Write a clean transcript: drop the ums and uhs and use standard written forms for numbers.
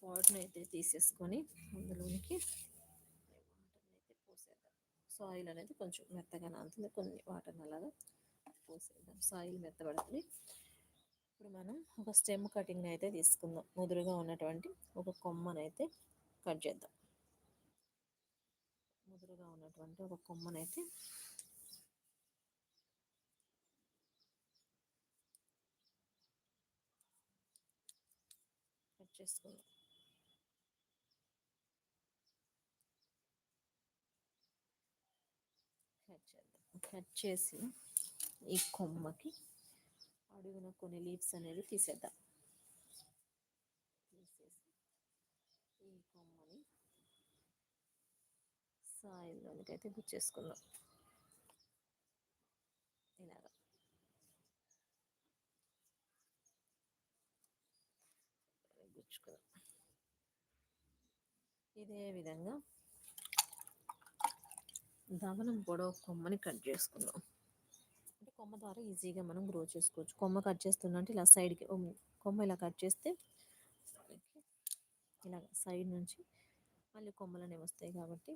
పాట్ని అయితే తీసేసుకొని అందులోనికి వాటర్ని అయితే పోసేద్దాం. సాయిల్ అనేది కొంచెం మెత్తగా నానుతుంది, కొన్ని వాటర్ని అలాగా పోసేద్దాం. సాయిల్ మెత్తబడుతుంది. ఇప్పుడు మనం ఒక స్టెమ్ కటింగ్ని అయితే తీసుకుందాం. ముదురుగా ఉన్నటువంటి ఒక కొమ్మనైతే కట్ చేద్దాం. ముదురుగా ఉన్నటువంటి ఒక కొమ్మనైతే కట్ చేసుకుందాం. కట్ చేద్దాం. కట్ చేసి ఈ కొమ్మకి అడుగున కొన్ని లీవ్స్ అనేవి తీసేద్దాం. తీసేసి ఈ కొమ్మని సాయిల్లోనికి అయితే గుచ్చేసుకుందాం. ఇలాగా గుచ్చుకుందాం. ఇదే విధంగా దవనం పొడవు కొమ్మని కట్ చేసుకుందాం. అంటే కొమ్మ ద్వారా ఈజీగా మనం గ్రో చేసుకోవచ్చు. కొమ్మ కట్ చేస్తున్నట్టు ఇలా సైడ్కి కొమ్మ ఇలా కట్ చేస్తే ఇలా సైడ్ నుంచి మళ్ళీ కొమ్మలనే వస్తాయి కాబట్టి